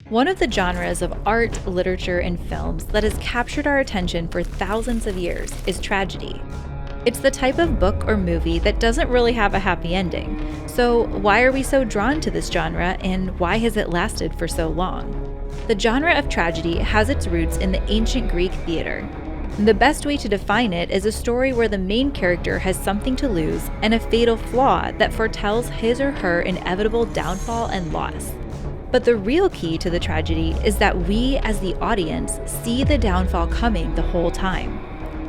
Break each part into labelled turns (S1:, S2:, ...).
S1: One of the genres of art, literature, and films that has captured our attention for thousands of years is tragedy. It's the type of book or movie that doesn't really have a happy ending. So why are we so drawn to this genre, and why has it lasted for so long? The genre of tragedy has its roots in the ancient Greek theater. The best way to define it is a story where the main character has something to lose and a fatal flaw that foretells his or her inevitable downfall and loss. But the real key to the tragedy is that we, as the audience, see the downfall coming the whole time.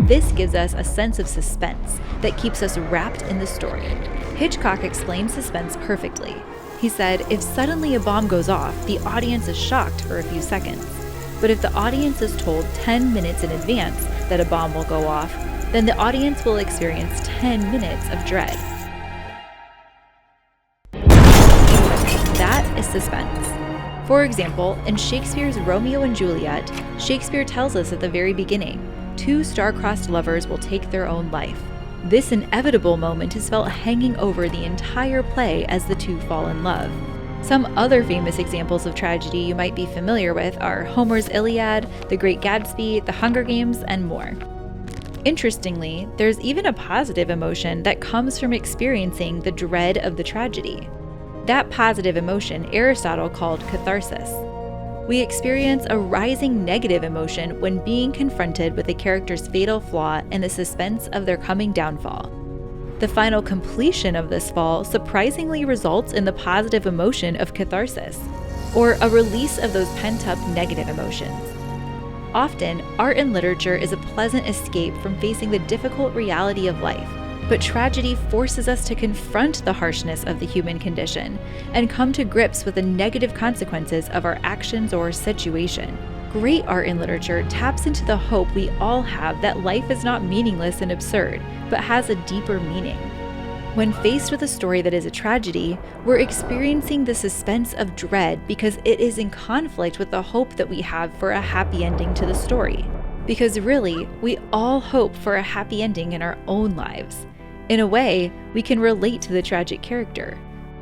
S1: This gives us a sense of suspense that keeps us wrapped in the story. Hitchcock explained suspense perfectly. He said, if suddenly a bomb goes off, the audience is shocked for a few seconds. But if the audience is told 10 minutes in advance that a bomb will go off, then the audience will experience 10 minutes of dread. That is suspense. For example, in Shakespeare's Romeo and Juliet, Shakespeare tells us at the very beginning, two star-crossed lovers will take their own life. This inevitable moment is felt hanging over the entire play as the two fall in love. Some other famous examples of tragedy you might be familiar with are Homer's Iliad, The Great Gatsby, The Hunger Games, and more. Interestingly, there's even a positive emotion that comes from experiencing the dread of the tragedy. That positive emotion Aristotle called catharsis. We experience a rising negative emotion when being confronted with a character's fatal flaw and the suspense of their coming downfall. The final completion of this fall surprisingly results in the positive emotion of catharsis, or a release of those pent-up negative emotions. Often, art and literature is a pleasant escape from facing the difficult reality of life, but tragedy forces us to confront the harshness of the human condition and come to grips with the negative consequences of our actions or situation. Great art and literature taps into the hope we all have that life is not meaningless and absurd, but has a deeper meaning. When faced with a story that is a tragedy, we're experiencing the suspense of dread because it is in conflict with the hope that we have for a happy ending to the story. Because really, we all hope for a happy ending in our own lives. In a way, we can relate to the tragic character.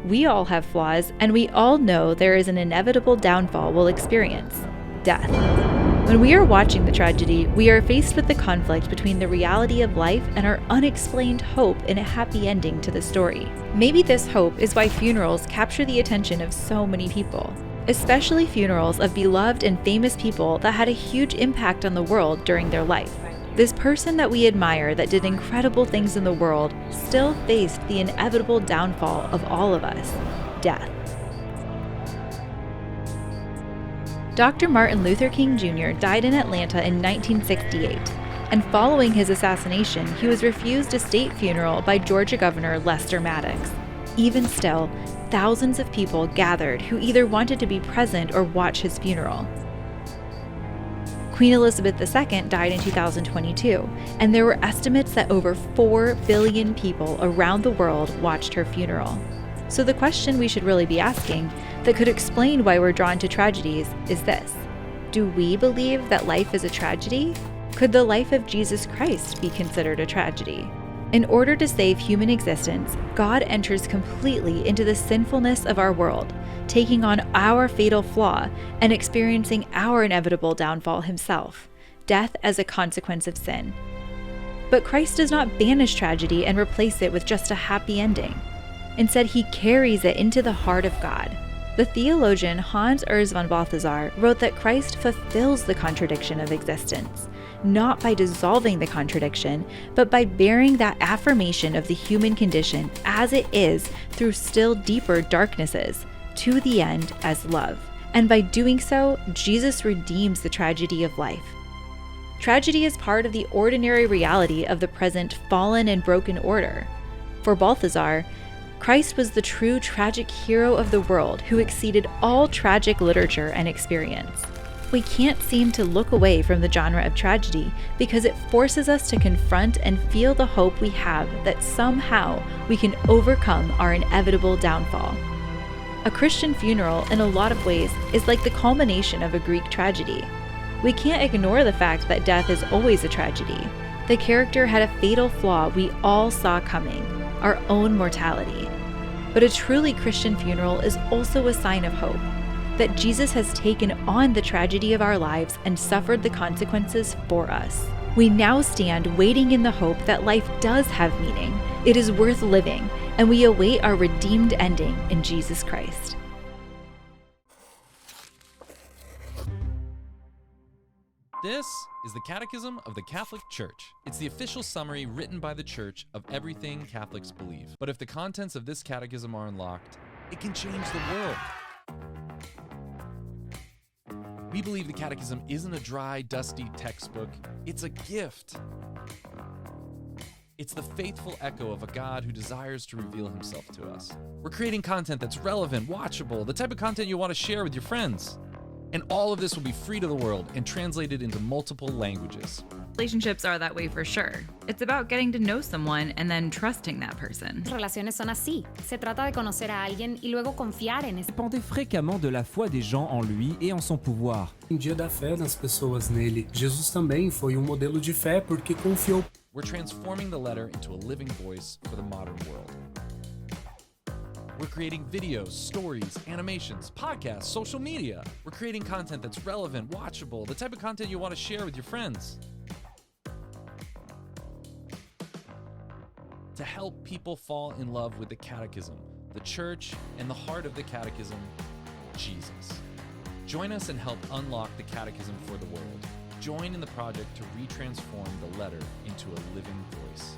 S1: We all have flaws, and we all know there is an inevitable downfall we'll experience. Death. When we are watching the tragedy, we are faced with the conflict between the reality of life and our unexplained hope in a happy ending to the story. Maybe this hope is why funerals capture the attention of so many people, especially funerals of beloved and famous people that had a huge impact on the world during their life. This person that we admire that did incredible things in the world still faced the inevitable downfall of all of us, death. Dr. Martin Luther King Jr. died in Atlanta in 1968, and following his assassination, he was refused a state funeral by Georgia Governor Lester Maddox. Even still, thousands of people gathered who either wanted to be present or watch his funeral. Queen Elizabeth II died in 2022, and there were estimates that over 4 billion people around the world watched her funeral. So the question we should really be asking that could explain why we're drawn to tragedies is this: do we believe that life is a tragedy? Could the life of Jesus Christ be considered a tragedy? In order to save human existence, God enters completely into the sinfulness of our world, taking on our fatal flaw and experiencing our inevitable downfall himself, death as a consequence of sin. But Christ does not banish tragedy and replace it with just a happy ending. Instead, he carries it into the heart of God. The theologian Hans Urs von Balthasar wrote that Christ fulfills the contradiction of existence, not by dissolving the contradiction, but by bearing that affirmation of the human condition as it is through still deeper darknesses, to the end as love. And by doing so, Jesus redeems the tragedy of life. Tragedy is part of the ordinary reality of the present fallen and broken order. For Balthasar, Christ was the true tragic hero of the world who exceeded all tragic literature and experience. We can't seem to look away from the genre of tragedy because it forces us to confront and feel the hope we have that somehow we can overcome our inevitable downfall. A Christian funeral, in a lot of ways, is like the culmination of a Greek tragedy. We can't ignore the fact that death is always a tragedy. The character had a fatal flaw we all saw coming: our own mortality. But a truly Christian funeral is also a sign of hope. that Jesus has taken on the tragedy of our lives and suffered the consequences for us. We now stand waiting in the hope that life does have meaning, it is worth living, and we await our redeemed ending in Jesus Christ.
S2: This is the Catechism of the Catholic Church. It's the official summary written by the Church of everything Catholics believe. But if the contents of this catechism are unlocked, it can change the world. We believe the Catechism isn't a dry, dusty textbook. It's a gift. It's the faithful echo of a God who desires to reveal himself to us. We're creating content that's relevant, watchable, the type of content you want to share with your friends. And all of this will be free to the world and translated into multiple languages.
S3: Relationships are that way for sure. It's about getting to know someone and then trusting that person.
S4: Relaciones son así. Se trata de conocer a alguien y luego confiar en ese.
S5: Dépendait fréquemment de la foi des gens en lui et en son pouvoir.
S6: Dependia da fé das pessoas nele. Jesus também foi modelo de fé porque confiou.
S2: We're transforming the letter into a living voice for the modern world. We're creating videos, stories, animations, podcasts, social media. We're creating content that's relevant, watchable, the type of content you want to share with your friends. To help people fall in love with the Catechism, the Church, and the heart of the Catechism, Jesus. Join us and help unlock the Catechism for the world. Join in the project to retransform the letter into a living voice.